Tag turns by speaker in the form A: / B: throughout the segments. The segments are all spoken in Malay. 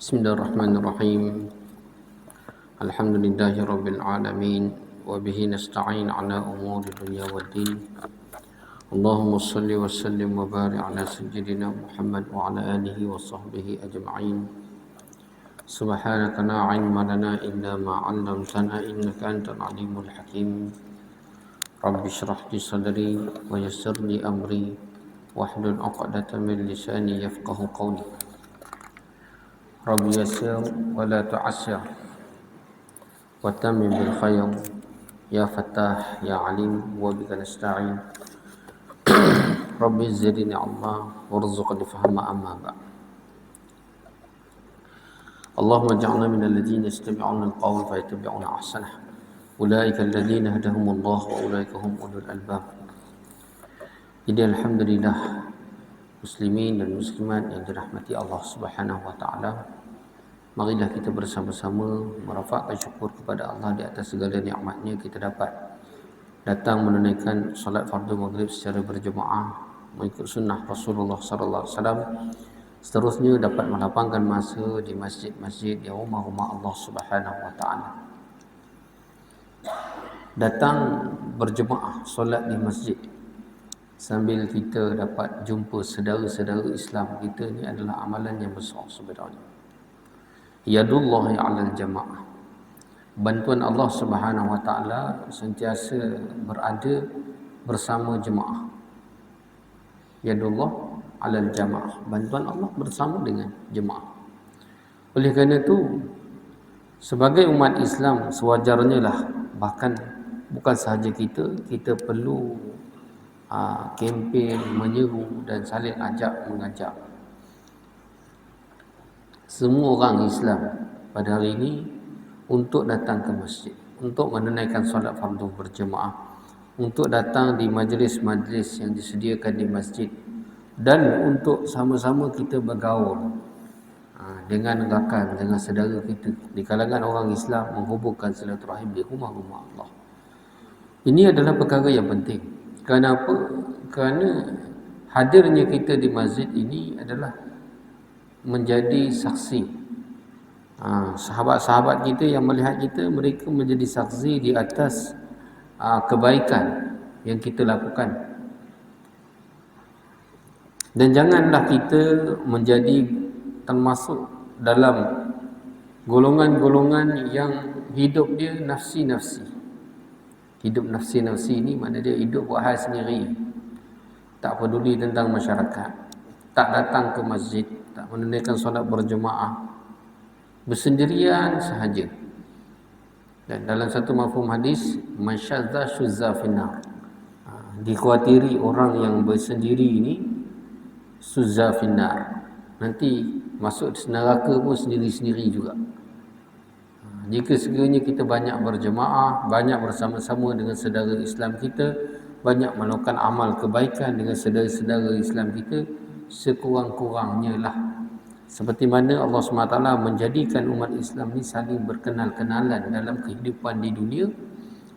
A: Bismillahirrahmanirrahim. Alhamdulillahi rabbil alamin wa bihi nasta'in ala umuri dunya waddin. Allahumma salli wa sallim wa barik ala sayyidina Muhammad wa ala alihi wa sahbihi ajma'in. Subhanaka la ilma lana illa ma 'allamtana innaka antal alimul hakim. Rabbi shrah li sadri wa yassir li amri wahlul 'uqdatam min lisani yafqahu qawli. Rabbi yassir wa la tu'assir wa tammim bil khair ya Fattah ya Alim wa bika nasta'in. Rabbi zidni 'ilma warzuqni fahma amma ba'd. Allahumma ij'alna minal ladzina yastami'una al-qawla fayattabi'una ahsanah. Ulaika alladzina hadahumullah wa ulaika hum ulul albab. Jadi alhamdulillah muslimin dan muslimat yang dirahmati Allah Subhanahu wa taala, marilah kita bersama-sama merafakkan syukur kepada Allah di atas segala nikmatnya kita dapat datang menunaikan solat fardu maghrib secara berjemaah mengikut sunnah Rasulullah sallallahu alaihi wasallam. Seterusnya dapat melapangkan masa di masjid-masjid di rumah-rumah Allah Subhanahu wa taala. Datang berjemaah solat di masjid sambil kita dapat jumpa saudara-saudara Islam kita ni adalah amalan yang besar sebenarnya. Yadullahi 'alal jamaah. Bantuan Allah Subhanahu wa taala sentiasa berada bersama jemaah. Yadullah 'alal jamaah. Bantuan Allah bersama dengan jemaah. Oleh kerana itu, sebagai umat Islam sewajarnya lah, bahkan bukan sahaja kita perlu kempen, menyeru dan saling mengajak semua orang Islam pada hari ini untuk datang ke masjid, untuk menunaikan solat fardu berjemaah, untuk datang di majlis-majlis yang disediakan di masjid, dan untuk sama-sama kita bergaul dengan rakan, dengan saudara kita di kalangan orang Islam, menghubungkan silaturahim di rumah-rumah Allah. Ini adalah perkara yang penting. Kenapa? Kerana hadirnya kita di masjid ini adalah menjadi saksi. Sahabat-sahabat kita yang melihat kita, mereka menjadi saksi di atas kebaikan yang kita lakukan. Dan janganlah kita menjadi termasuk dalam golongan-golongan yang hidup dia nafsi-nafsi. Hidup nafsi-nafsi ini makna dia hidup buat hal sendiri, tak peduli tentang masyarakat, tak datang ke masjid, tak menunaikan solat berjemaah, bersendirian sahaja. Dan dalam satu mafhum hadis, man syadza syuzza finnar, dikhawatiri orang yang bersendiri ini syuzza finnar, nanti masuk neraka pun sendiri-sendiri juga. Jika sekiranya kita banyak berjemaah, banyak bersama-sama dengan saudara Islam kita, banyak melakukan amal kebaikan dengan saudara-saudara Islam kita, sekurang-kurangnya lah, seperti mana Allah SWT menjadikan umat Islam ni saling berkenal-kenalan dalam kehidupan di dunia,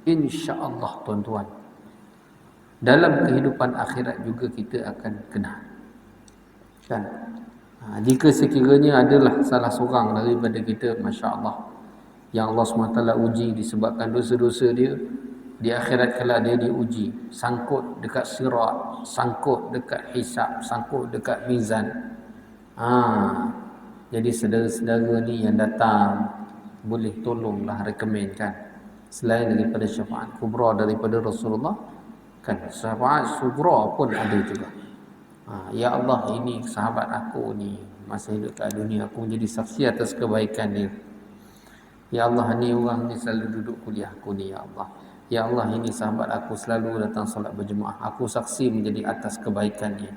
A: insya-Allah tuan-tuan, dalam kehidupan akhirat juga kita akan kenal. Kan? Jika sekiranya adalah salah seorang daripada kita, masya-Allah, yang Allah SWT uji disebabkan dosa-dosa dia, di akhirat kala dia diuji, sangkut dekat sirat, sangkut dekat hisab, sangkut dekat mizan. Jadi saudara-saudara ni yang datang, boleh tolonglah rekomenkan, selain daripada syafaat kubra daripada Rasulullah, kan syafaat sugra pun ada juga. Ya Allah, ini sahabat aku ni masa hidup kat dunia, aku menjadi saksi atas kebaikan dia. Ya Allah, ni orang ni selalu duduk kuliah aku ni, ya Allah. Ya Allah, ini sahabat aku selalu datang solat berjemaah, aku saksi menjadi atas kebaikannya.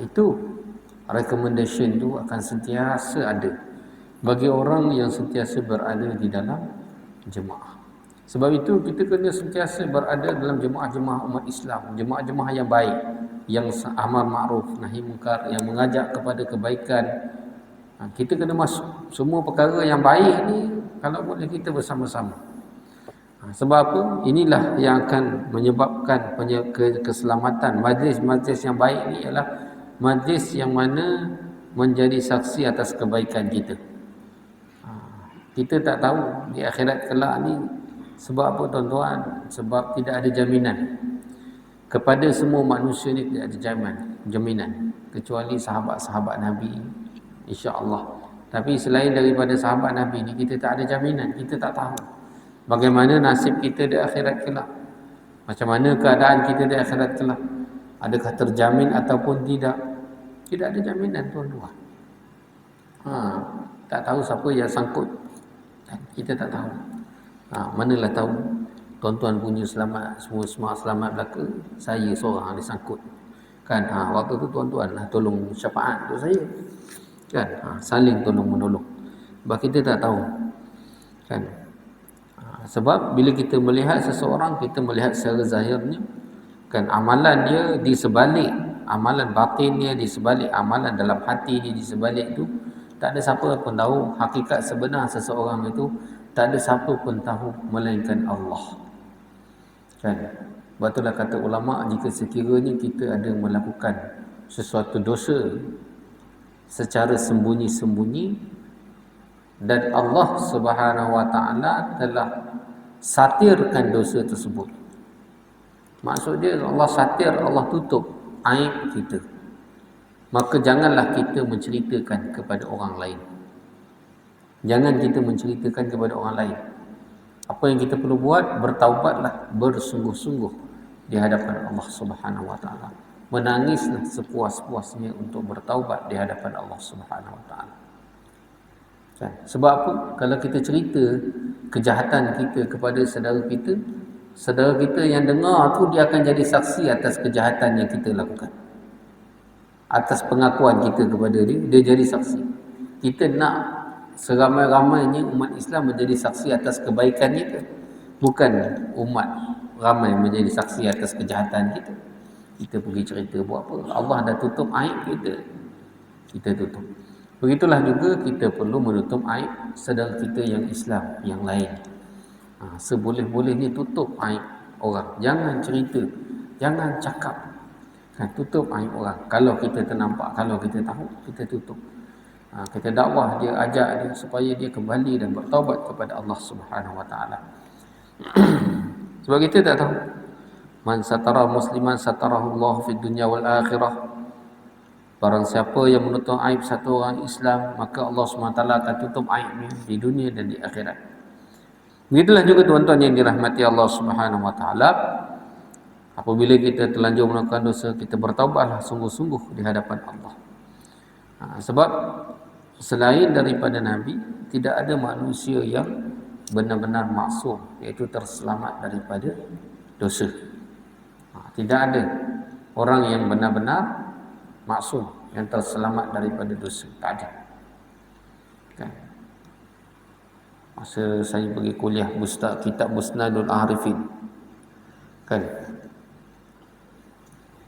A: Itu recommendation tu akan sentiasa ada bagi orang yang sentiasa berada di dalam jemaah. Sebab itu kita kena sentiasa berada dalam jemaah-jemaah umat Islam, jemaah-jemaah yang baik, yang amar ma'ruf nahi munkar, yang mengajak kepada kebaikan. Kita kena masuk semua perkara yang baik ni, kalau boleh kita bersama-sama. Sebab apa? Inilah yang akan menyebabkan keselamatan. Majlis-majlis yang baik ni ialah majlis yang mana menjadi saksi atas kebaikan kita. Kita tak tahu di akhirat kelak ni sebab apa tuan-tuan? Sebab tidak ada jaminan. Kepada semua manusia ni tidak ada jaminan kecuali sahabat-sahabat Nabi, insya-Allah. Tapi selain daripada sahabat Nabi ni, kita tak ada jaminan. Kita tak tahu bagaimana nasib kita di akhirat kelak. Macam mana keadaan kita di akhirat kelak. Adakah terjamin ataupun tidak? Tidak ada jaminan tuan-tuan. Tak tahu siapa yang sangkut. Kita tak tahu. Manalah tahu tuan-tuan punya selamat, semua selamat belaka, saya seorang disangkut. Kan, waktu tu tuan-tuan lah tolong syafaat untuk saya. Kan, saling tolong-menolong. Sebab kita tak tahu. Kan. Sebab bila kita melihat seseorang, kita melihat secara zahirnya, kan amalan dia di sebalik, amalan batin dia di sebalik, amalan dalam hati dia di sebalik tu, tak ada siapa pun tahu hakikat sebenar seseorang itu. Tak ada siapa pun tahu melainkan Allah. Kan? Sebab itulah kata ulama, jika sekiranya kita ada melakukan sesuatu dosa secara sembunyi-sembunyi dan Allah Subhanahu wa taala telah satirkan dosa tersebut. Maksud dia Allah satir, Allah tutup aib kita. Maka janganlah kita menceritakan kepada orang lain. Jangan kita menceritakan kepada orang lain. Apa yang kita perlu buat, bertaubatlah bersungguh-sungguh di hadapan Allah Subhanahu wa taala. Menangislah sepuas-puasnya untuk bertaubat di hadapan Allah Subhanahu wa taala. Kan? Sebab apa? Kalau kita cerita kejahatan kita kepada saudara kita yang dengar tu, dia akan jadi saksi atas kejahatan yang kita lakukan. Atas pengakuan kita kepada dia, dia jadi saksi. Kita nak seramai-ramainya umat Islam menjadi saksi atas kebaikan kita, bukan umat ramai menjadi saksi atas kejahatan kita. Kita pergi cerita buat apa? Allah dah tutup aib kita, kita tutup. Begitulah juga kita perlu menutup aib saudara kita yang Islam yang lain. Seboleh-bolehnya tutup aib orang. Jangan cerita, jangan cakap. Tutup aib orang. Kalau kita ternampak, kalau kita tahu, kita tutup. Kita dakwah dia, ajak dia supaya dia kembali dan bertaubat kepada Allah Subhanahu wa taala. Sebab kita tak tahu, man satara musliman satarahu Allah fid dunya wal akhirah. Barang siapa yang menutup aib satu orang Islam, maka Allah SWT akan tutup aibnya di dunia dan di akhirat. Begitulah juga tuan-tuan yang dirahmati Allah Subhanahu wa taala. Apabila kita terlanjur melakukan dosa, kita bertaubatlah sungguh-sungguh di hadapan Allah. Sebab selain daripada Nabi, tidak ada manusia yang benar-benar maksum, iaitu terselamat daripada dosa. Tidak ada orang yang benar-benar maksum, yang terselamat daripada dosa. Tak ada. Kan? Masa saya pergi kuliah kitab Musnadul Arifin, kan,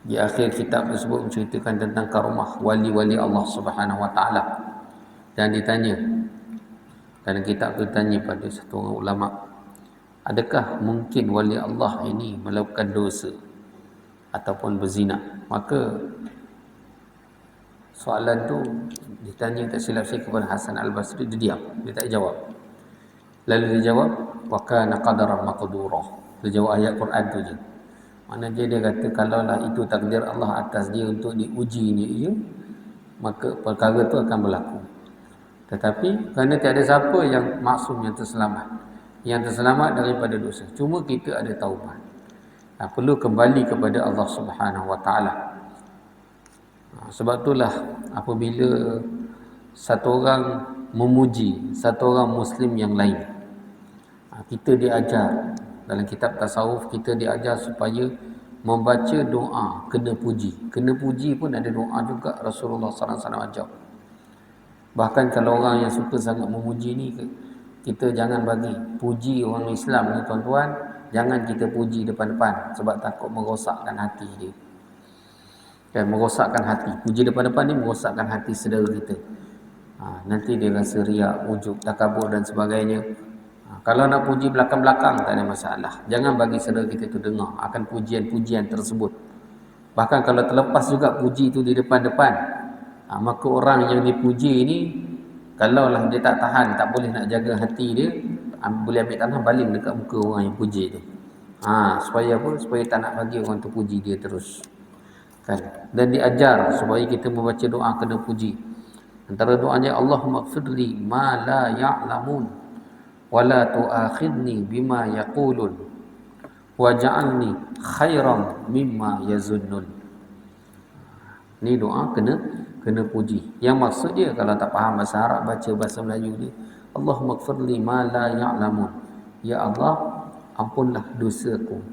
A: di akhir kitab tersebut menceritakan tentang karomah wali-wali Allah Subhanahu wa taala. Dan ditanya, dalam kitab itu ditanya pada satu orang ulama, adakah mungkin wali Allah ini melakukan dosa ataupun berzina? Maka soalan tu ditanya, tak silap saya, kepada Hasan Al-Basri. Dia diam, dia tak jawab. Lalu dia jawab, wa kana qadaran maqdura. Dia jawab ayat Quran tu je. Maknanya dia kata, kalaulah itu takdir Allah atas dia untuk diuji ni, maka perkara tu akan berlaku. Tetapi kerana tiada siapa yang maksum, yang terselamat daripada dosa. Cuma kita ada taubat. Perlu kembali kepada Allah Subhanahu wa taala. Sebab itulah apabila satu orang memuji satu orang Muslim yang lain, kita diajar dalam kitab tasawuf, kita diajar supaya membaca doa kena puji. Kena puji pun ada doa juga, Rasulullah SAW ajar. Bahkan kalau orang yang suka sangat memuji ni, kita jangan bagi puji orang Islam ni tuan-tuan, jangan kita puji depan-depan, sebab takut merosakkan hati dia. Dan merosakkan hati. Puji depan-depan ni merosakkan hati saudara kita. Nanti dia rasa riak, ujub, takabur dan sebagainya. Kalau nak puji belakang-belakang, tak ada masalah. Jangan bagi saudara kita tu dengar akan pujian-pujian tersebut. Bahkan kalau terlepas juga puji itu di depan-depan, Maka orang yang dipuji ni, kalaulah dia tak tahan, tak boleh nak jaga hati dia, boleh ambil tanah baling dekat muka orang yang puji tu. Supaya apa? Supaya tak nak bagi orang tu puji dia terus. Kan? Dan diajar supaya kita membaca doa kena puji. Antara doanya, Allahumma gfirli ma la ya'lamun wa la tu'akhidni bima yaqulun waj'alni khairan mimma yazunnun. Ni doa kena puji. Yang maksud dia, kalau tak faham bahasa Arab, baca bahasa Melayu dia, Allahumma gfirli ma la ya'lamun. Ya Allah, ampunlah dosaku.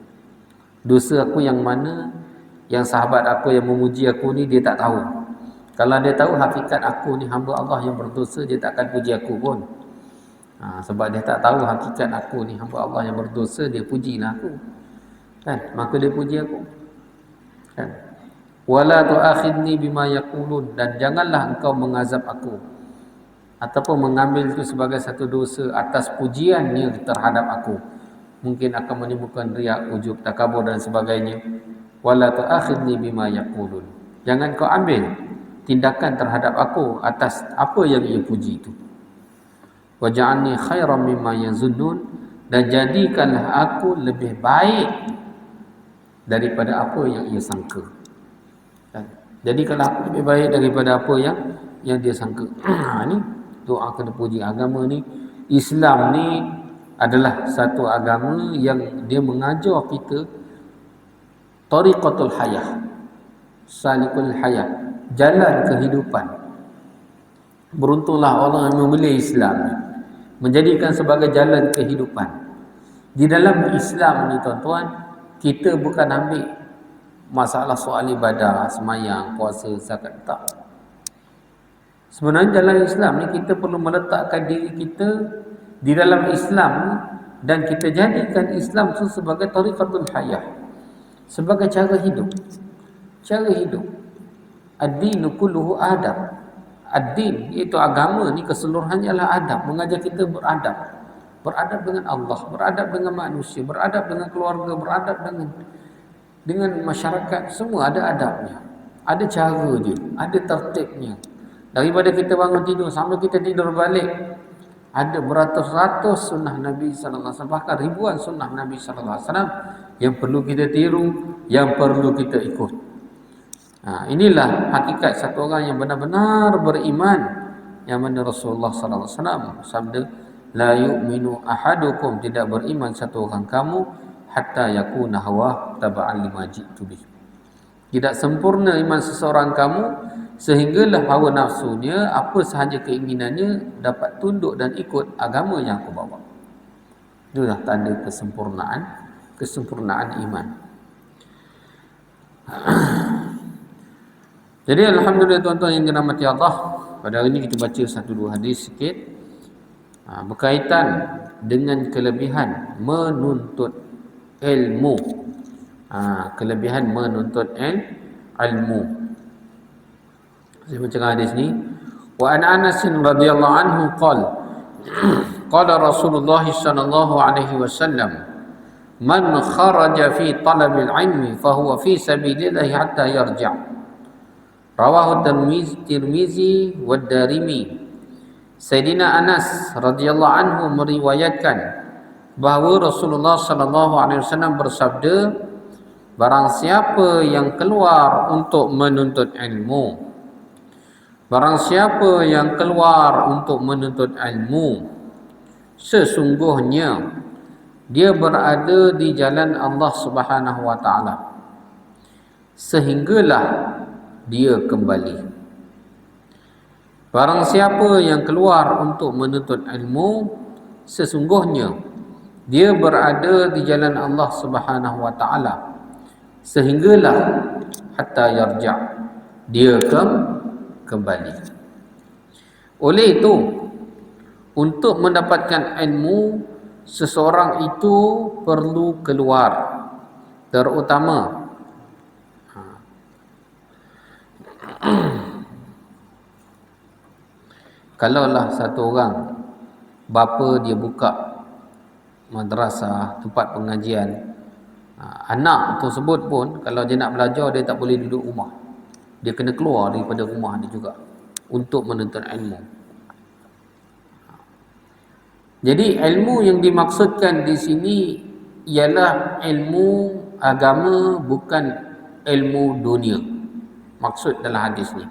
A: Dosa aku yang mana yang sahabat aku yang memuji aku ni dia tak tahu. Kalau dia tahu hakikat aku ni hamba Allah yang berdosa, dia tak akan puji aku pun. Sebab dia tak tahu hakikat aku ni hamba Allah yang berdosa, dia pujilah aku. Kan? Maka dia puji aku. Kan? Wala tu'akhidni bima yaqulun, dan janganlah engkau mengazab aku ataupun mengambil itu sebagai satu dosa atas pujiannya terhadap aku. Mungkin akan menimbulkan riak, ujub, takabur dan sebagainya. Wala tu'akhidni bima yaqulun. Jangan kau ambil tindakan terhadap aku atas apa yang ia puji itu. Waj'alni khairan mimma yazunnun, dan jadikanlah aku lebih baik daripada apa yang ia sangka. Jadikanlah aku lebih baik daripada apa yang dia sangka. Ni doa kena puji. Agama ni, Islam ni adalah satu agama yang dia mengajar kita tariqatul hayah, salikul hayah, jalan kehidupan. Beruntunglah orang yang memilih Islam ni, menjadikan sebagai jalan kehidupan. Di dalam Islam ni tuan-tuan, kita bukan ambil masalah soal ibadah, semayang, puasa, zakat, tak. Sebenarnya dalam Islam ni kita perlu meletakkan diri kita di dalam Islam ni, dan kita jadikan Islam itu sebagai tariqatul hayah, sebagai cara hidup. Cara hidup. Ad-dinu kulluhu adab. Ad-din, iaitu agama ni keseluruhannya adalah adab, mengajar kita beradab. Beradab dengan Allah, beradab dengan manusia, beradab dengan keluarga, beradab dengan masyarakat. Semua ada adabnya. Ada cara dia, ada tertibnya. Daripada kita bangun tidur sampai kita tidur balik, ada beratus-ratus sunnah Nabi sallallahu alaihi wasallam, bahkan ribuan sunnah Nabi sallallahu alaihi wasallam yang perlu kita tiru, yang perlu kita ikut. Inilah hakikat satu orang yang benar-benar beriman, yang mana Rasulullah sallallahu alaihi wasallam sabda, la yu'minu ahadukum, tidak beriman satu orang kamu, hatta yakuna hawa taba'an lima ji'tu bih. Tidak sempurna iman seseorang kamu sehinggalah hawa nafsunya, apa sahaja keinginannya, dapat tunduk dan ikut agama yang aku bawa. Itulah tanda kesempurnaan iman. Jadi alhamdulillah tuan-tuan yang dirahmati Allah, pada hari ini kita baca satu dua hadis sikit berkaitan dengan kelebihan menuntut ilmu. Kelebihan menuntut ilmu. Saya baca hadis ni. Wa an Anas radhiyallahu anhu qala qala Rasulullah sallallahu alaihi wasallam, man kharaja fi talabil ilmi fa huwa fi sabilillah hatta yarja'. Rawahu Tirmizi wa Darimi. Sayyidina Anas radhiyallahu anhu meriwayatkan bahawa Rasulullah sallallahu alaihi wasallam bersabda, barang siapa yang keluar untuk menuntut ilmu, barang siapa yang keluar untuk menuntut ilmu, sesungguhnya dia berada di jalan Allah Subhanahu wa taala sehinggalah dia kembali. Barang siapa yang keluar untuk menuntut ilmu, sesungguhnya dia berada di jalan Allah Subhanahu wa taala sehinggalah hatta yarja', dia kembali. Oleh itu, untuk mendapatkan ilmu, seseorang itu perlu keluar, terutama kalaulah satu orang bapa dia buka madrasah, tempat pengajian, anak tersebut pun kalau dia nak belajar, dia tak boleh duduk rumah. Dia kena keluar daripada rumah dia juga untuk menuntut ilmu. Jadi ilmu yang dimaksudkan di sini ialah ilmu agama, bukan ilmu dunia. Maksud dalam hadis ni.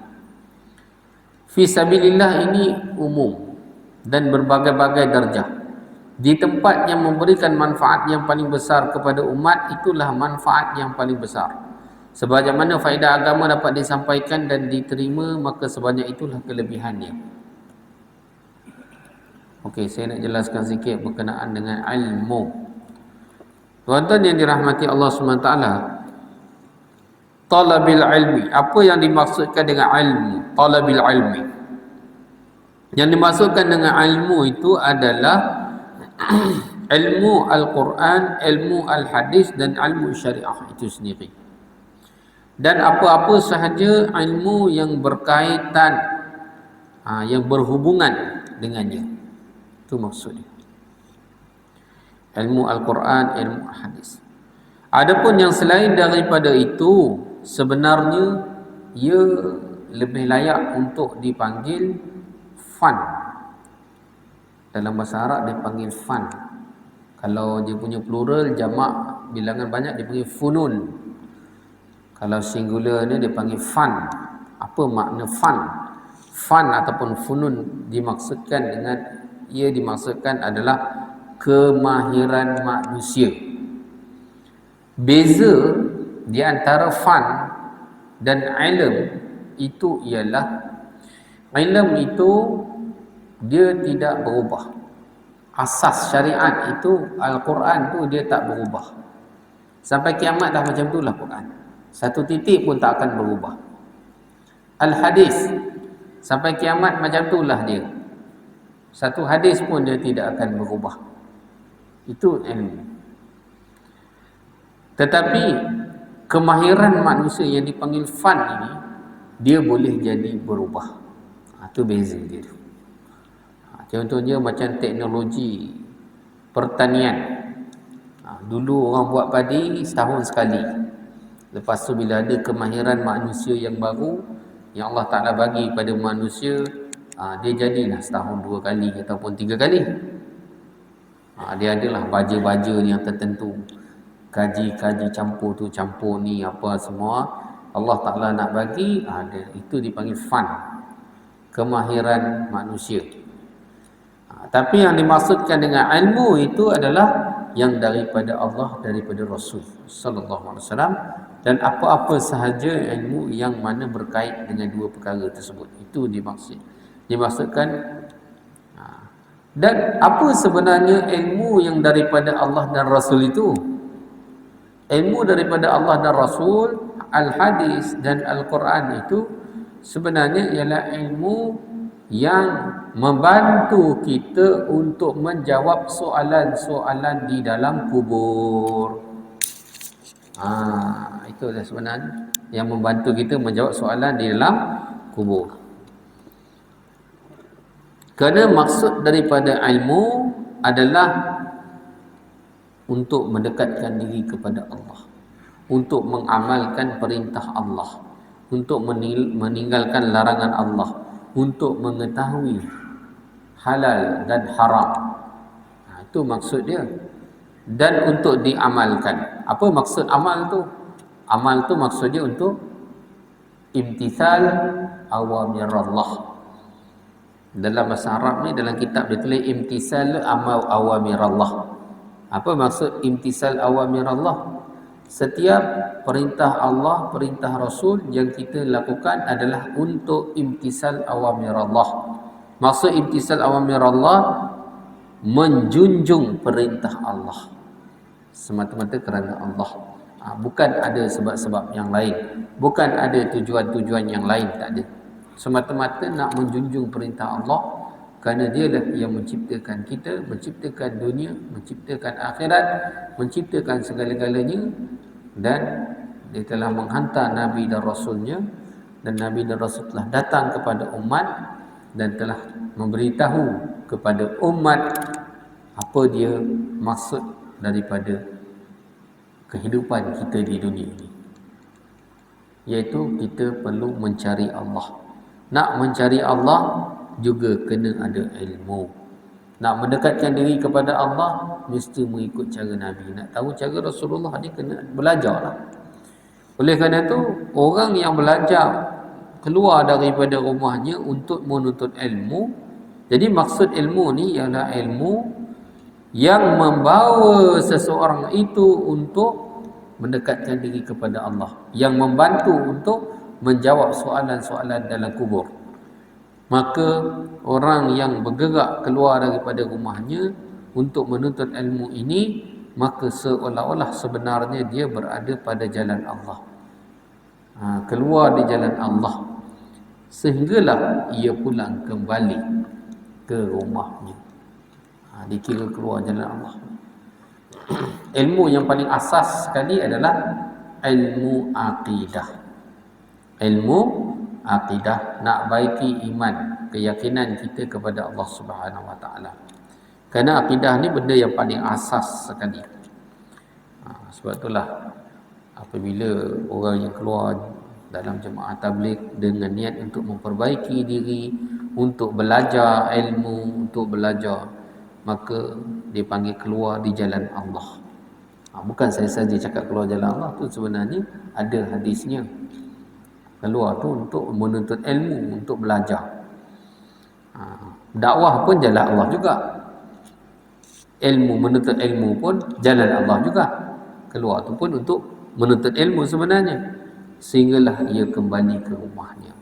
A: Fi sabilillah ini umum dan berbagai-bagai darjah. Di tempat yang memberikan manfaat yang paling besar kepada umat, itulah manfaat yang paling besar. Sebagaimana faedah agama dapat disampaikan dan diterima, maka sebanyak itulah kelebihannya. Okey, saya nak jelaskan sikit berkenaan dengan ilmu. Tuan-tuan yang dirahmati Allah SWT, talabil ilmi. Apa yang dimaksudkan dengan ilmu? Talabil ilmi. Yang dimaksudkan dengan ilmu itu adalah ilmu Al-Quran, ilmu Al-Hadis dan ilmu syariah itu sendiri. Dan apa-apa sahaja ilmu yang berkaitan, yang berhubungan dengannya. Itu maksudnya. Ilmu Al-Quran, ilmu Al-Hadis. Adapun yang selain daripada itu, sebenarnya ia lebih layak untuk dipanggil fan. Dalam bahasa Arab dia panggil fan. Kalau dia punya plural, jamak, bilangan banyak, dia panggil funun. Kalau singular ni dia panggil fan. Apa makna fan? Fan ataupun funun dimaksudkan adalah kemahiran manusia. Beza di antara fan dan ilm itu ialah ilm itu dia tidak berubah. Asas syariat itu Al-Quran tu dia tak berubah. Sampai kiamat dah macam itulah Quran. Satu titik pun tak akan berubah. Al-Hadis sampai kiamat macam itulah dia. Satu hadis pun dia tidak akan berubah. Itu ilmu. Tetapi kemahiran manusia yang dipanggil fan ini, dia boleh jadi berubah. Itu beza dia tu. Contohnya macam teknologi pertanian. Dulu orang buat padi setahun sekali. Lepas tu bila ada kemahiran manusia yang baru yang Allah Ta'ala bagi pada manusia, dia jadilah setahun 2 kali ataupun 3 kali. Dia adalah baja-baja yang tertentu. Kaji campur tu, campur ni, apa semua Allah Ta'ala nak bagi, itu dipanggil fan. Kemahiran manusia. Tapi yang dimaksudkan dengan ilmu itu adalah yang daripada Allah, daripada Rasul sallallahu alaihi wasallam, dan apa-apa sahaja ilmu yang mana berkait dengan dua perkara tersebut. Itu dimaksudkan. Dan apa sebenarnya ilmu yang daripada Allah dan Rasul itu? Ilmu daripada Allah dan Rasul, Al-Hadis dan Al-Quran itu sebenarnya ialah ilmu yang membantu kita untuk menjawab soalan-soalan di dalam kubur. Itulah sebenarnya yang membantu kita menjawab soalan di dalam kubur. Kerana maksud daripada ilmu adalah untuk mendekatkan diri kepada Allah, untuk mengamalkan perintah Allah, untuk meninggalkan larangan Allah, untuk mengetahui halal dan haram. Itu maksud dia. Dan untuk diamalkan. Apa maksud amal tu? Amal tu maksudnya untuk imtithal awamirallah. Dalam bahasa Arab ni, dalam kitab dia tulis imtithal awamirallah. Apa maksud imtithal awamirallah? Setiap perintah Allah, perintah Rasul yang kita lakukan adalah untuk imtithal awamirallah. Maksud imtithal awamirallah, menjunjung perintah Allah semata-mata kerana Allah. Bukan ada sebab-sebab yang lain, bukan ada tujuan-tujuan yang lain, tak ada. Semata-mata nak menjunjung perintah Allah, kerana dialah yang menciptakan kita, menciptakan dunia, menciptakan akhirat, menciptakan segala-galanya, dan dia telah menghantar Nabi dan Rasulnya, dan Nabi dan Rasul telah datang kepada umat dan telah memberitahu kepada umat apa dia maksud daripada kehidupan kita di dunia ini. iaitu kita perlu mencari Allah. Nak mencari Allah juga kena ada ilmu. Nak mendekatkan diri kepada Allah mesti mengikut cara Nabi. Nak tahu cara Rasulullah ni kena belajarlah. Oleh kerana itu, orang yang belajar keluar daripada rumahnya untuk menuntut ilmu. Jadi maksud ilmu ni ialah ilmu yang membawa seseorang itu untuk mendekatkan diri kepada Allah, yang membantu untuk menjawab soalan-soalan dalam kubur. Maka orang yang bergerak keluar daripada rumahnya untuk menuntut ilmu ini, maka seolah-olah sebenarnya dia berada pada jalan Allah, keluar di jalan Allah, sehinggalah ia pulang kembali ke rumahnya. Dikira keluar jalan Allah. Ilmu yang paling asas sekali adalah ilmu akidah. Ilmu akidah, nak baiki iman, keyakinan kita kepada Allah Subhanahu Wa Taala. Kerana akidah ni benda yang paling asas sekali. Sebab itulah apabila orang yang keluar dalam jemaah tabligh dengan niat untuk memperbaiki diri, untuk belajar ilmu, untuk belajar, maka dia panggil keluar di jalan Allah. Bukan saya saja cakap keluar jalan Allah, tu sebenarnya ada hadisnya. Keluar tu untuk menuntut ilmu, untuk belajar. Dakwah pun jalan Allah juga. Ilmu, menuntut ilmu pun jalan Allah juga. Keluar tu pun untuk menuntut ilmu sebenarnya. Sehinggalah ia kembali ke rumahnya.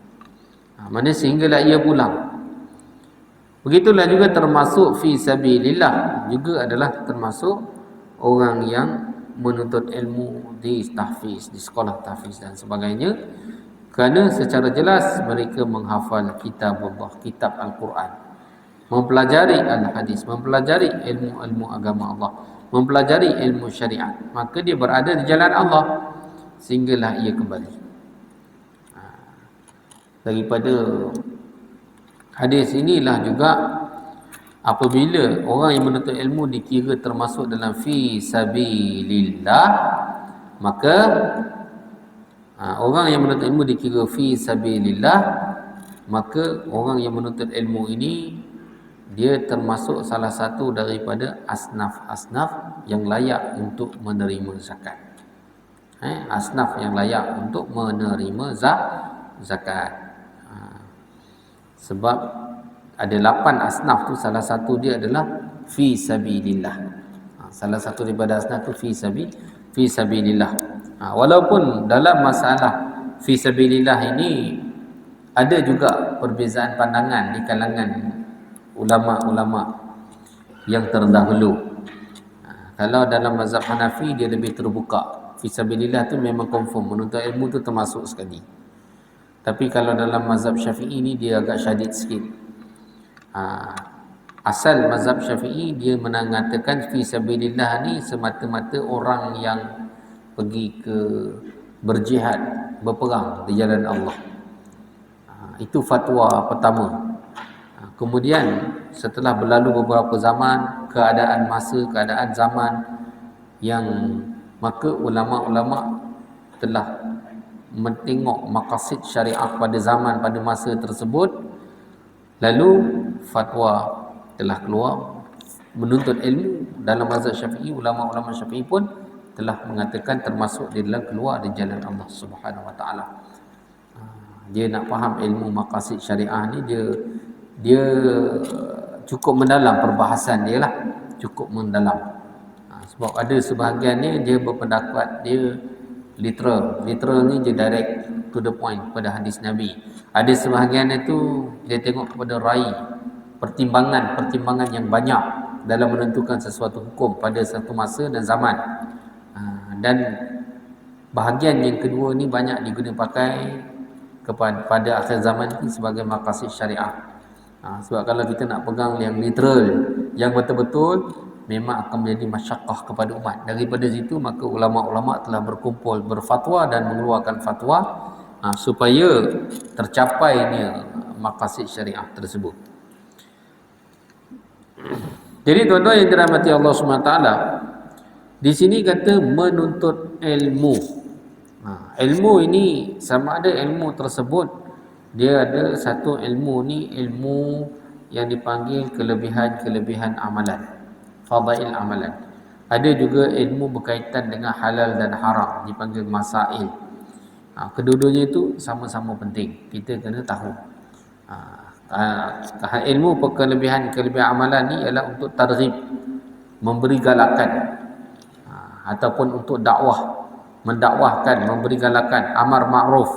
A: Maksudnya sehinggalah ia pulang. Begitulah juga termasuk fi sabilillah, juga adalah termasuk orang yang menuntut ilmu di tahfiz, di sekolah tahfiz dan sebagainya. Kerana secara jelas mereka menghafal kitab Allah, kitab Al-Quran, mempelajari al-hadis, mempelajari ilmu-ilmu agama Allah, mempelajari ilmu syariat, maka dia berada di jalan Allah sehinggalah ia kembali. Daripada hadis inilah juga apabila orang yang menuntut ilmu dikira termasuk dalam fi sabilillah, maka orang yang menuntut ilmu dikira fi sabilillah, maka orang yang menuntut ilmu ini dia termasuk salah satu daripada asnaf-asnaf yang layak untuk menerima zakat. Asnaf yang layak untuk menerima zakat. Sebab ada 8 asnaf tu, salah satu dia adalah fi sabilillah. Salah satu daripada asnaf tu fi sabilillah. Walaupun dalam masalah fi sabilillah ini ada juga perbezaan pandangan di kalangan ulama-ulama yang terdahulu. Kalau dalam mazhab Hanafi dia lebih terbuka. Fi sabilillah tu memang confirm, menuntut ilmu tu termasuk sekali. Tapi kalau dalam mazhab Syafi'i ni dia agak syadid sikit. Asal mazhab Syafi'i dia mengatakan fi sabilillah ni semata-mata orang yang pergi ke berjihad, berperang di jalan Allah. Itu fatwa pertama. Kemudian setelah berlalu beberapa zaman, keadaan masa, keadaan zaman, yang maka ulama-ulama telah mentengok maqasid syariah pada zaman, pada masa tersebut, lalu fatwa telah keluar menuntut ilmu dalam mazhab Syafi'i. Ulama-ulama Syafi'i pun telah mengatakan termasuk di dalam keluar di jalan Allah Subhanahu Wa Taala. Dia nak faham ilmu maqasid syariah ni, dia cukup mendalam perbahasan dia lah, cukup mendalam. Sebab ada sebahagian ni dia berpendapat dia literal ni dia direct to the point pada hadis Nabi. Ada sebahagian itu dia tengok kepada rai, pertimbangan yang banyak dalam menentukan sesuatu hukum pada satu masa dan zaman. Dan bahagian yang kedua ni banyak digunakan pakai pada akhir zaman ini sebagai maqasid syariah. Sebab kalau kita nak pegang yang literal, yang betul-betul, memang akan menjadi masyaqqah kepada umat. Daripada situ maka ulama-ulama telah berkumpul, berfatwa dan mengeluarkan fatwa supaya tercapainya maqasid syariah tersebut. Jadi tuan-tuan yang dirahmati Allah SWT, di sini kata menuntut ilmu. Ilmu ini sama ada ilmu tersebut dia ada satu ilmu ni ilmu yang dipanggil kelebihan-kelebihan amalan, fadail amalan. Ada juga ilmu berkaitan dengan halal dan haram dipanggil masail. Kedua-duanya itu sama-sama penting. Kita kena tahu. Ilmu kelebihan-kelebihan amalan ni ialah untuk targhib, memberi galakan, ataupun untuk dakwah, mendakwahkan, memberi galakan, amar ma'ruf.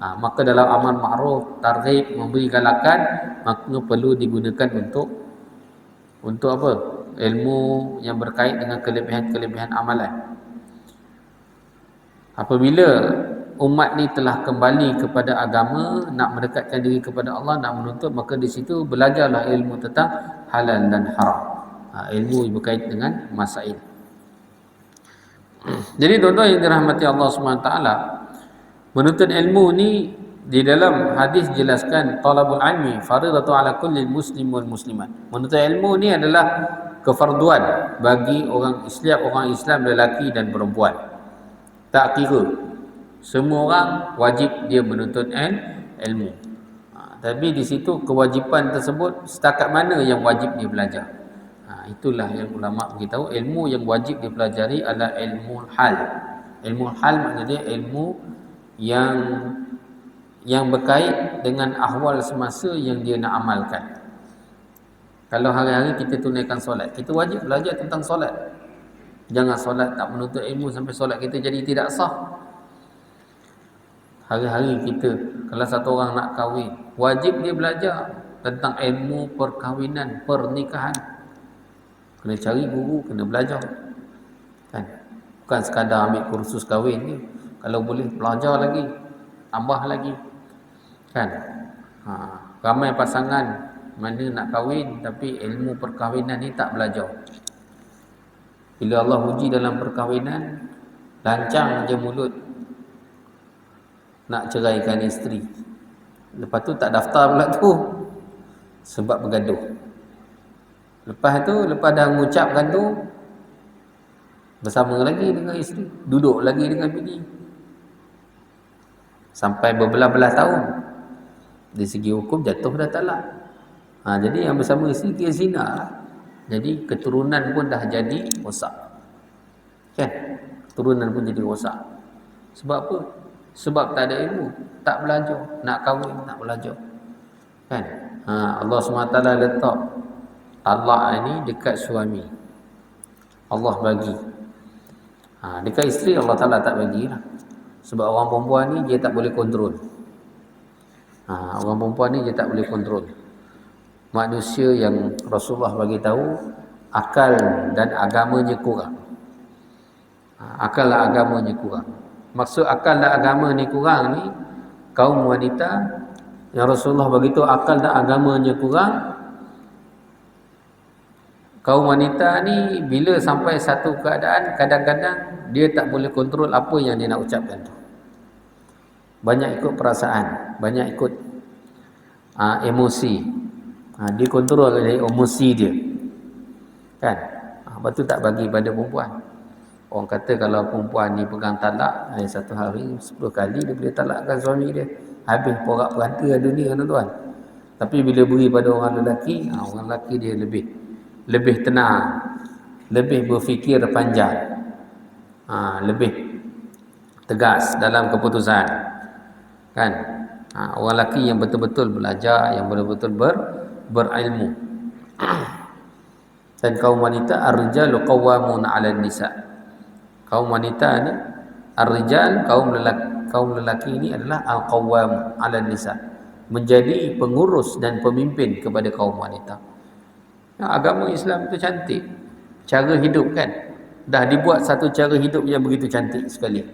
A: Maka dalam amar ma'ruf, targhib, memberi galakan, maka perlu digunakan untuk apa? Ilmu yang berkait dengan kelebihan-kelebihan amalan. Apabila umat ni telah kembali kepada agama, nak mendekatkan diri kepada Allah, nak menuntut, maka di situ belajarlah ilmu tentang halal dan haram. Ilmu yang berkait dengan masail. Jadi tuan-tuan yang dirahmati Allah SWT, menuntut ilmu ni di dalam hadis jelaskan talabul ilmi faridatu ala kulli muslim wal muslimat. Menuntut ilmu ni adalah kefarduan bagi setiap orang Islam, lelaki dan perempuan. Tak kira, semua orang wajib dia menuntut ilmu. Tapi di situ kewajipan tersebut setakat mana yang wajib dia belajar. Itulah yang ulama beritahu, ilmu yang wajib dipelajari adalah ilmu hal. Ilmu hal maknanya ilmu yang berkait dengan ahwal semasa yang dia nak amalkan. Kalau hari-hari kita tunaikan solat, kita wajib belajar tentang solat. Jangan solat tak menuntut ilmu sampai solat kita jadi tidak sah. Hari-hari kita, kalau satu orang nak kahwin, wajib dia belajar tentang ilmu perkahwinan, pernikahan. Kena cari guru, kena belajar. Kan? Bukan sekadar ambil kursus kahwin je. Kalau boleh belajar lagi, tambah lagi. Kan? Ramai pasangan mana nak kahwin tapi ilmu perkahwinan ni tak belajar. Bila Allah uji dalam perkahwinan, lancang je mulut nak ceraikan isteri. Lepas tu tak daftar pula tu sebab bergaduh. Lepas dah mengucapkan tu, bersama lagi dengan isteri, duduk lagi dengan bini sampai berbelah-belah tahun. Dari segi hukum jatuh dah talak. Jadi yang bersama isteri kira zina lah. Jadi keturunan pun dah jadi rosak. Kan? Keturunan pun jadi rosak. Sebab apa? Sebab tak ada ilmu, tak belajar. Nak kahwin tak belajar. Kan? Allah SWT letak talak ini dekat suami. Allah bagi. Dekat isteri Allah Ta'ala tak bagilah. Sebab orang perempuan ni dia tak boleh kontrol. Orang perempuan ni dia tak boleh kontrol. Manusia yang Rasulullah bagi tahu akal dan agamanya kurang. Akal dan agamanya kurang. Maksud akal dan agama ni kurang ni, kaum wanita yang Rasulullah bagi tahu akal dan agamanya kurang. Kaum wanita ni bila sampai satu keadaan, kadang-kadang dia tak boleh kontrol apa yang dia nak ucapkan tu. Banyak ikut perasaan, banyak ikut emosi. Dia kontrol oleh emosi dia. Kan? Lepas tu tak bagi pada perempuan. Orang kata kalau perempuan ni pegang talak, satu hari 10 kali dia boleh talakkan suami dia. Habis porak-peranta dunia, tuan-tuan. Tapi bila beri pada orang lelaki, orang lelaki dia lebih tenang, lebih berfikir panjang, lebih tegas dalam keputusan. Kan? Orang lelaki yang betul-betul belajar, yang betul-betul berilmu. Dan kaum wanita, ar-rijalu qawwamuna 'alan nisa. Kaum wanita ni, ar-rijal, kaum lelaki ini adalah al-qawwam 'alan nisa, menjadi pengurus dan pemimpin kepada kaum wanita. Agama Islam itu cantik. Cara hidup kan, dah dibuat satu cara hidup yang begitu cantik sekali.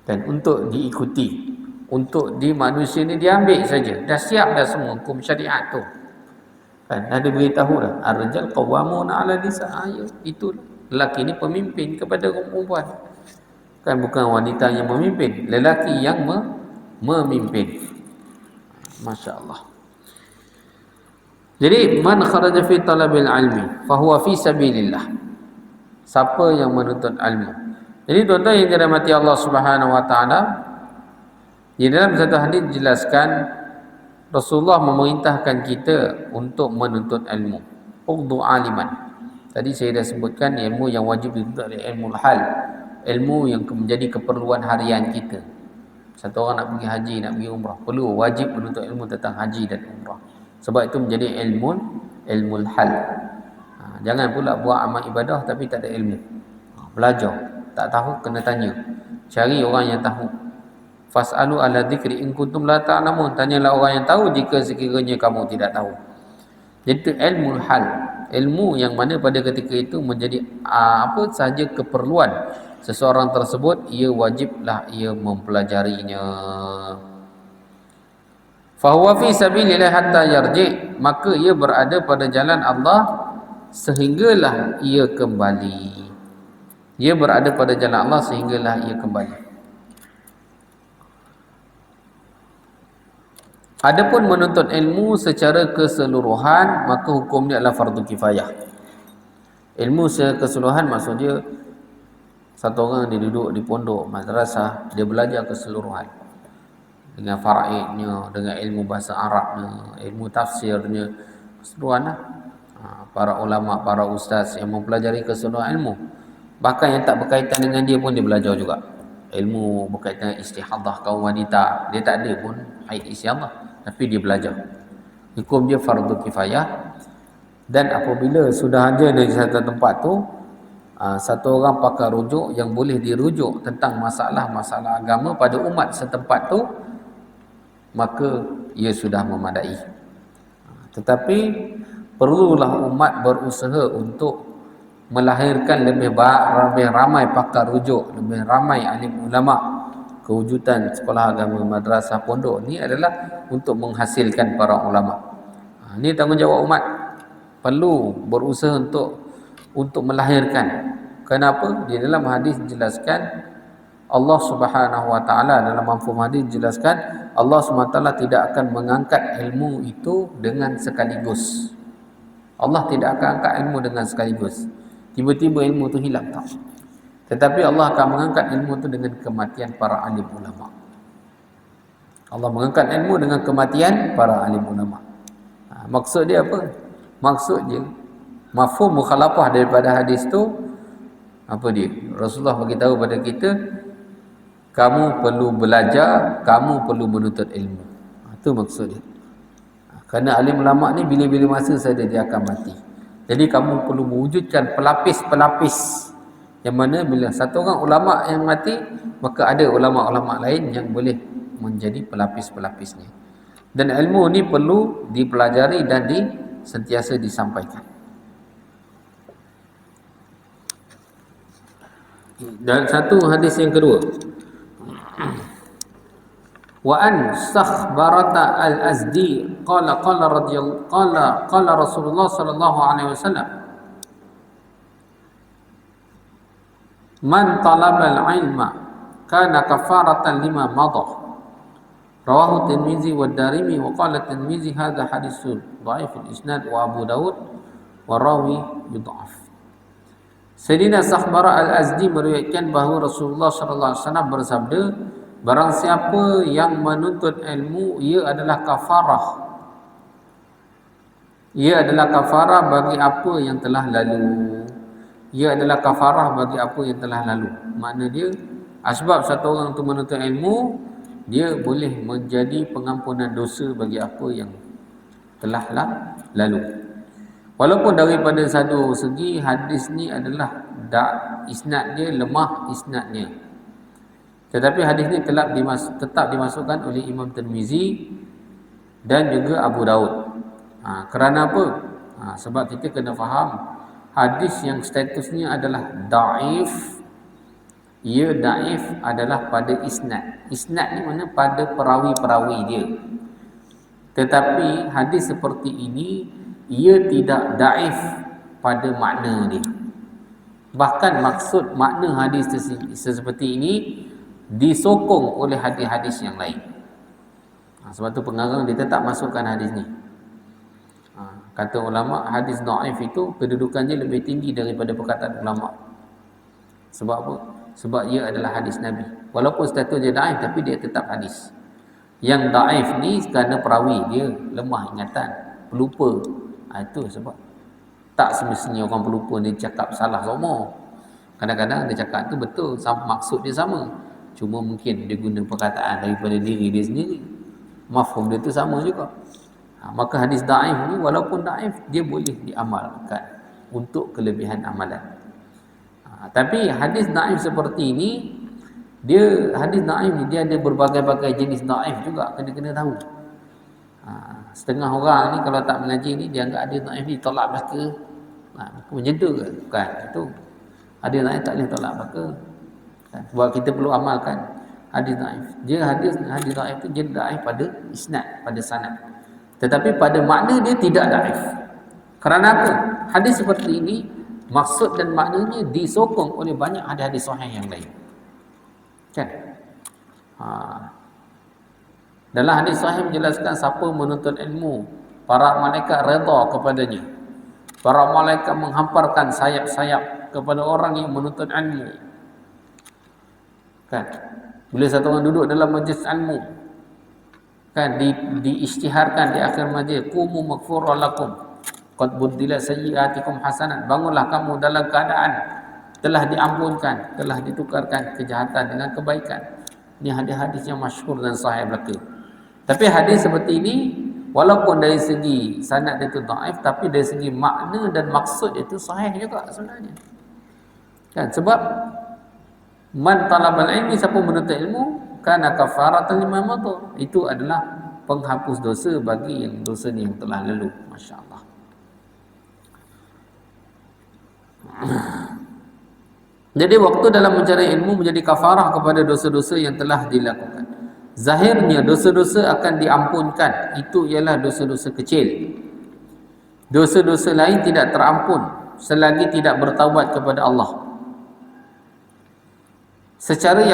A: Dan untuk diikuti, untuk di manusia ni diambil saja. Dah siap dah semua hukum syariat tu. Kan, dah diberitahu dah. Ar-rijal qawwamuna 'ala nisa. Itu lelaki ni pemimpin kepada perempuan. Kan bukan wanita yang memimpin, lelaki yang memimpin. Masya-Allah. Jadi man kharaja fi talabil ilmi fa huwa fi sabilillah. Siapa yang menuntut ilmu, Jadi tuan-tuan yang dirahmati Allah Subhanahu wa taala, di dalam satu hadis dijelaskan Rasulullah memerintahkan kita untuk menuntut ilmu. Uqdu aliman. Tadi saya dah sebutkan ilmu yang wajib dituntut adalah ilmu hal. Ilmu yang menjadi keperluan harian kita. Satu orang nak pergi haji, nak pergi umrah, perlu wajib menuntut ilmu tentang haji dan umrah. Sebab itu menjadi ilmu hal. Jangan pula buat amal ibadah tapi tak ada ilmu. Belajar, tak tahu kena tanya. Cari orang yang tahu. Fas'alu ala dzikri in kuntum la ta'lamun. Tanyalah orang yang tahu jika sekiranya kamu tidak tahu. Jadi itu ilmu hal. Ilmu yang mana pada ketika itu menjadi apa sahaja keperluan seseorang tersebut, ia wajiblah ia mempelajarinya. Fahuwa fi sabilillah hatta yarji', maka ia berada pada jalan Allah sehinggalah ia kembali. Ia berada pada jalan Allah sehinggalah ia kembali. Adapun menuntut ilmu secara keseluruhan, maka hukumnya adalah fardu kifayah. Ilmu secara keseluruhan maksudnya satu orang dia duduk di pondok madrasah, dia belajar keseluruhan dengan faraidnya, dengan ilmu bahasa Arabnya, ilmu tafsirnya, keseluruhan. Para ulama, para ustaz yang mempelajari keseluruhan ilmu. Bahkan yang tak berkaitan dengan dia pun dia belajar juga. Ilmu berkaitan dengan istihadah kaum wanita, dia tak ada pun haid istihadah, tapi dia belajar. Hukum dia fardu kifayah. Dan apabila sudah ada di satu tempat tu satu orang pakar rujuk yang boleh dirujuk tentang masalah-masalah agama pada umat setempat tu, maka ia sudah memadai. Tetapi perlulah umat berusaha untuk melahirkan lebih ramai pakar rujuk, lebih ramai alim ulama. Kewujudan sekolah agama, madrasah, pondok ni adalah untuk menghasilkan para ulama. Ini tanggungjawab umat. Perlu berusaha untuk melahirkan. Kenapa? Di dalam hadis dijelaskan Allah Subhanahu wa taala, dalam mafhum hadis dijelaskan Allah Subhanahu wa taala tidak akan mengangkat ilmu itu dengan sekaligus. Allah tidak akan angkat ilmu dengan sekaligus. Tiba-tiba ilmu itu hilang, tak. Tetapi Allah akan mengangkat ilmu itu dengan kematian para alim ulama. Allah mengangkat ilmu dengan kematian para alim ulama. Maksud dia apa? Maksud dia mafhum mukhalafah daripada hadis tu apa dia? Rasulullah beritahu pada kita, kamu perlu belajar, kamu perlu menuntut ilmu. Itu maksud dia. Kerana alim ulama ni bila-bila masa saja dia akan mati. Jadi kamu perlu mewujudkan pelapis-pelapis, yang mana bila satu orang ulama yang mati, maka ada ulama-ulama lain yang boleh menjadi pelapis-pelapisnya. Dan ilmu ni perlu dipelajari dan sentiasa disampaikan. Dan satu hadis yang kedua, wa an Sakhbarata al-Azdi qala Rasulullah sallallahu alaihi wasallam, man talaba al-ilma kana kafaratan lima madah. Rawahu Tirmizi wa Darimi wa qala Tirmizi hadha haditsun dhaif al-isnad wa Abu Daud wa rawi yudhaf. Sayyidina Sakhbara al-Azdi meriwayatkan bahawa Rasulullah sallallahu alaihi wasallam bersabda, barang siapa yang menuntut ilmu, ia adalah kafarah. Ia adalah kafarah bagi apa yang telah lalu. Ia adalah kafarah bagi apa yang telah lalu. Makna dia, sebab satu orang itu menuntut ilmu, dia boleh menjadi pengampunan dosa bagi apa yang telah lalu. Walaupun daripada satu segi hadis ni adalah isnad dia lemah isnadnya. Tetapi hadis ni tetap dimasukkan oleh Imam Tirmizi dan juga Abu Daud. Kerana apa? Sebab kita kena faham hadis yang statusnya adalah daif. Ia daif adalah pada isnad. Isnad ni mana? Pada perawi-perawi dia. Tetapi hadis seperti ini, ia tidak daif pada makna dia. Bahkan maksud makna hadis seperti ini disokong oleh hadis-hadis yang lain. Sebab tu pengarang dia tetap masukkan hadis ni. Kata ulama, hadis dhaif itu kedudukannya lebih tinggi daripada perkataan ulama. Sebab apa? sebab ia adalah hadis Nabi. Walaupun status dia daif, tapi dia tetap hadis. Yang daif ni kerana perawi dia lemah ingatan, pelupa. Itu sebab tak semestinya orang pelupa dia cakap salah semua. Kadang-kadang dia cakap tu betul, maksud dia sama, cuma mungkin dia guna perkataan daripada diri dia sendiri, mafhum dia tu sama juga. Maka hadis daif ni walaupun daif, dia boleh diamalkan untuk kelebihan amalan. Tapi hadis daif seperti ini, hadis daif ni dia ada berbagai-bagai jenis daif juga, kena tahu. Setengah orang ni kalau tak mengaji ni, dia anggap hadis daif ni tolak belaka. Macam tu ke? Bukan. Itu hadis daif tak boleh tolak belaka. Sebab kita perlu amalkan hadis daif. Hadis daif tu dia daif pada isnad, pada sanad. Tetapi pada makna dia tidak daif. Kerana apa? Hadis seperti ini maksud dan maknanya disokong oleh banyak hadis-hadis sahih yang lain. Kan? Dalam hadis sahih menjelaskan siapa menuntut ilmu, para malaikat redha kepadanya. Para malaikat menghamparkan sayap-sayap kepada orang yang menuntut ilmu. Kan? Bila satu orang duduk dalam majlis ilmu, kan, diisytiharkan di akhir majlis, qumu maghfurun lakum qad buddilat sayyi'atikum hasanat, bangunlah kamu dalam keadaan telah diampunkan, telah ditukarkan kejahatan dengan kebaikan. Ini hadis-hadis yang masyhur dan sahih belaka. Tapi hadis seperti ini walaupun dari segi sanad itu dhaif, tapi dari segi makna dan maksud itu sahih juga sebenarnya. Kan, sebab man talabal ilmi, siapa menuntut ilmu, kana kafaratan lima madha, itu adalah penghapus dosa bagi yang dosa ni yang telah lalu. Masya-Allah. Jadi waktu dalam mencari ilmu menjadi kafarah kepada dosa-dosa yang telah dilakukan. Zahirnya dosa-dosa akan diampunkan, itu ialah dosa-dosa kecil. Dosa-dosa lain tidak terampun selagi tidak bertaubat kepada Allah. Secara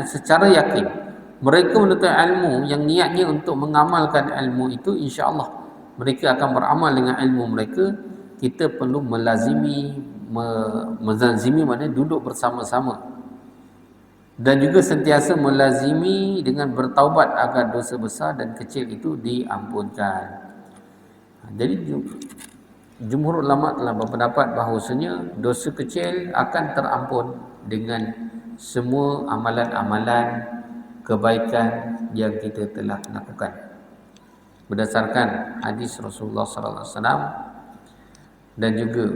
A: secara yakin mereka menuntut ilmu yang niatnya untuk mengamalkan ilmu itu, insya-Allah mereka akan beramal dengan ilmu mereka. Kita perlu melazimi maknanya duduk bersama-sama, dan juga sentiasa melazimi dengan bertaubat agar dosa besar dan kecil itu diampunkan. Jadi jumhur ulama telah berpendapat bahawasanya dosa kecil akan terampun dengan semua amalan-amalan kebaikan yang kita telah lakukan, berdasarkan hadis Rasulullah sallallahu alaihi wasallam dan juga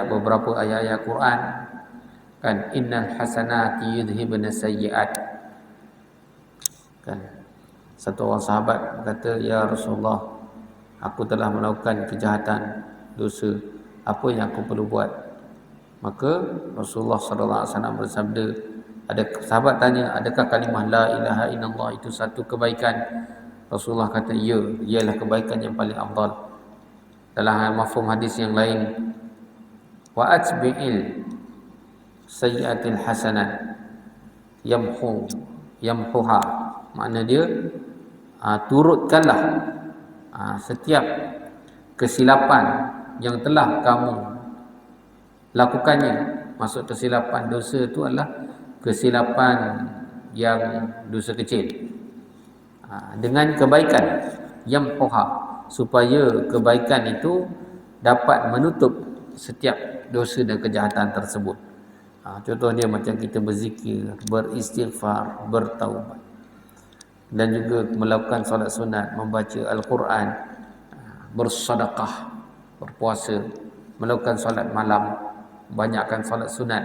A: beberapa ayat-ayat Quran. Kan, innal hasanati yudhibna sayyi'at. Kan, satu orang sahabat berkata, ya Rasulullah, aku telah melakukan kejahatan, dosa, apa yang aku perlu buat? Maka Rasulullah sallallahu alaihi wasallam bersabda, sahabat tanya, adakah kalimah la ilaha illallah itu satu kebaikan? Rasulullah kata, ya, ialah kebaikan yang paling afdal. Dalam mafhum hadis yang lain, wa atbi'il sayyi'atil hasanat yamhuha, makna dia turutkanlah setiap kesilapan yang telah kamu lakukannya. Maksud kesilapan dosa itu adalah kesilapan yang dosa kecil, dengan kebaikan, yamhuha, supaya kebaikan itu dapat menutup setiap dosa dan kejahatan tersebut. Contohnya macam kita berzikir, beristighfar, bertaubat, dan juga melakukan solat sunat, membaca Al-Quran, bersedekah, berpuasa, melakukan solat malam, banyakkan solat sunat.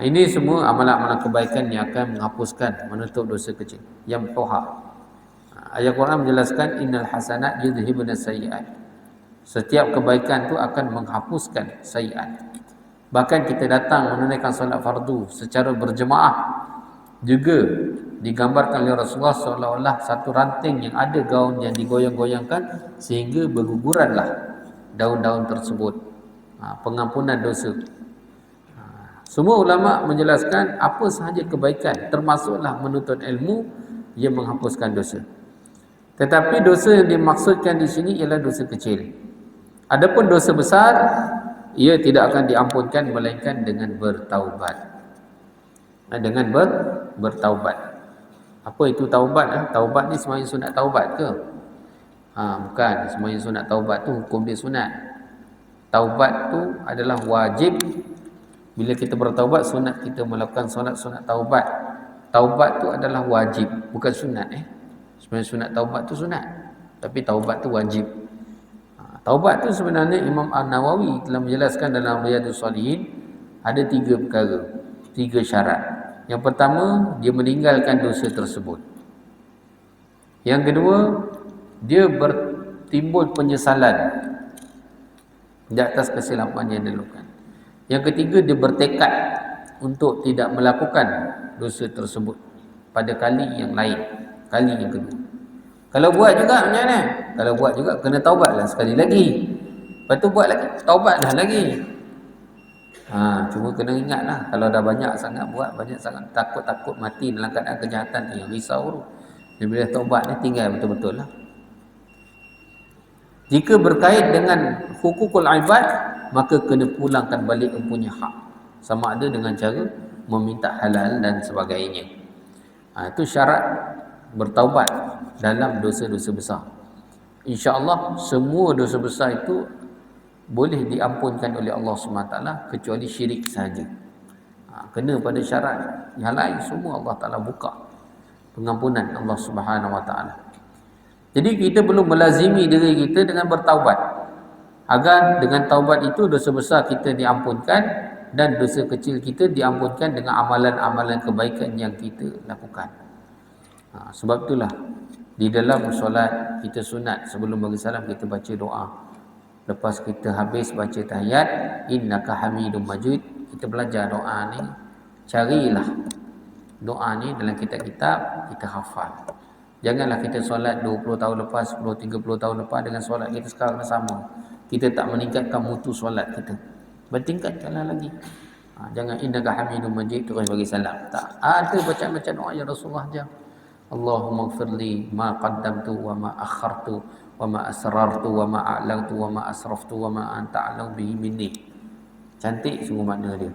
A: Ini semua amalan-amalan kebaikan yang akan menghapuskan, menutup dosa kecil. Yang poha. Ayat Quran menjelaskan innal hasanat yudhibna sayyi'at. Setiap kebaikan itu akan menghapuskan sayyi'at. Bahkan kita datang menunaikan solat fardu secara berjemaah juga digambarkan oleh Rasulullah seolah-olah satu ranting yang ada gaun yang digoyang-goyangkan sehingga berguguranlah daun-daun tersebut. Pengampunan dosa. Semua ulama menjelaskan apa sahaja kebaikan, termasuklah menuntut ilmu, yang menghapuskan dosa. Tetapi dosa yang dimaksudkan di sini ialah dosa kecil. Adapun dosa besar, ia tidak akan diampunkan melainkan dengan bertaubat. Dengan bertaubat. Apa itu taubat? Taubat ni sembahyang sunat taubat ke? Bukan. Sembahyang sunat taubat tu hukum dia sunat. Taubat tu adalah wajib. Bila kita bertaubat, sunat kita melakukan solat sunat taubat. Taubat tu adalah wajib, bukan sunat. Sebenarnya sunat taubat tu sunat, tapi taubat tu wajib. Taubat tu sebenarnya Imam An-Nawawi telah menjelaskan dalam Riyadhus Shalihin ada 3 perkara, 3 syarat. Yang pertama, dia meninggalkan dosa tersebut. Yang kedua, dia bertimbul penyesalan di atas kesilapan yang dilakukan. Yang ketiga, dia bertekad untuk tidak melakukan dosa tersebut pada kali yang lain, kali yang kedua. Kalau buat juga macam mana? Kalau buat juga kena taubatlah sekali lagi. Lepas tu buat lagi, taubatlah lagi. Cuma kena ingatlah, kalau dah banyak sangat buat, banyak sangat takut mati dalam keadaan kejahatan tu yang risau tu. Dia bila taubat ni tinggal betul-betul lah. Jika berkait dengan hukukul ibad, maka kena pulangkan balik empunya hak. Sama ada dengan cara meminta halal dan sebagainya. Itu syarat bertaubat dalam dosa-dosa besar. InsyaAllah semua dosa besar itu boleh diampunkan oleh Allah SWT kecuali syirik sahaja. Kena pada syarat. Yang lain semua Allah Ta'ala buka pengampunan Allah SWT. Jadi kita perlu melazimi diri kita dengan bertaubat, agar dengan taubat itu dosa besar kita diampunkan dan dosa kecil kita diampunkan dengan amalan-amalan kebaikan yang kita lakukan. Sebab itulah di dalam solat kita sunat sebelum bagi salam kita baca doa. Lepas kita habis baca tahiyat, innaka hamidum majid, kita belajar doa ni. Carilah doa ni dalam kitab-kitab, kita hafal. Janganlah kita solat 20 tahun lepas, 10, 30 tahun lepas dengan solat kita sekarang sama. Kita tak meningkatkan mutu solat kita. Bertingkatkanlah lagi. Jangan innaka hamidum majid terus bagi salam. Tak. Ada baca-baca doa ya Rasulullah aja. Allahumma ighfirli ma qaddamtu wa ma akhartu wa ma asrartu wa ma a'lantu wa ma asraftu wa ma anta a'lam bihi minni. Cantik sungguh makna dia.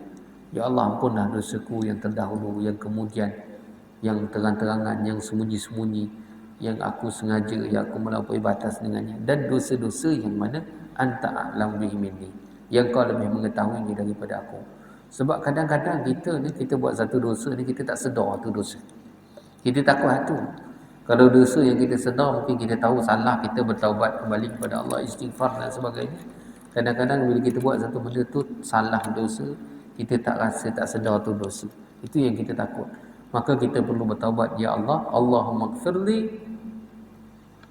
A: Ya Allah, ampunlah dosaku yang terdahulu, yang kemudian, yang terang-terangan, yang sembunyi-sembunyi, yang aku sengaja, yang aku melampaui batas dengannya, dan dosa-dosa yang mana anta a'lam bihi minni, yang kau lebih mengetahui daripada aku. Sebab kadang-kadang kita ni, kita buat satu dosa ni, kita tak sedar tu dosa. Kita takut tu. Kalau dosa yang kita sedar, mungkin kita tahu salah, kita bertaubat kembali kepada Allah, istighfar dan sebagainya. Kadang-kadang bila kita buat satu benda tu salah dosa, kita tak rasa, tak sedar tu dosa. Itu yang kita takut. Maka kita perlu bertaubat, ya Allah, Allahumma ighfirli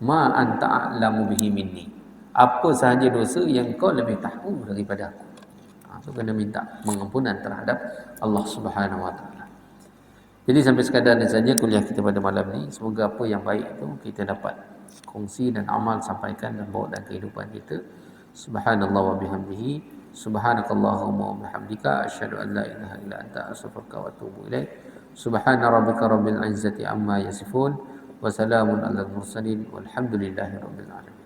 A: ma anta a'lamu bihi minni. Apa sahaja dosa yang kau lebih tahu daripada aku. Itu kena minta pengampunan terhadap Allah Subhanahu Wa Taala. Jadi sampai sekadar ini saja kuliah kita pada malam ni. Semoga apa yang baik itu kita dapat kongsi dan amal sampaikan dan bawa dalam kehidupan kita. Subhanallah wa bihamdihi, subhanakallahumma wa bihamdika, asyhadu an la ilaha illa anta, astaghfiruka wa atubu ilaik. Subhana rabbika rabbil izzati amma yasifun, wa salamun alal mursalin, walhamdulillahi rabbil alamin.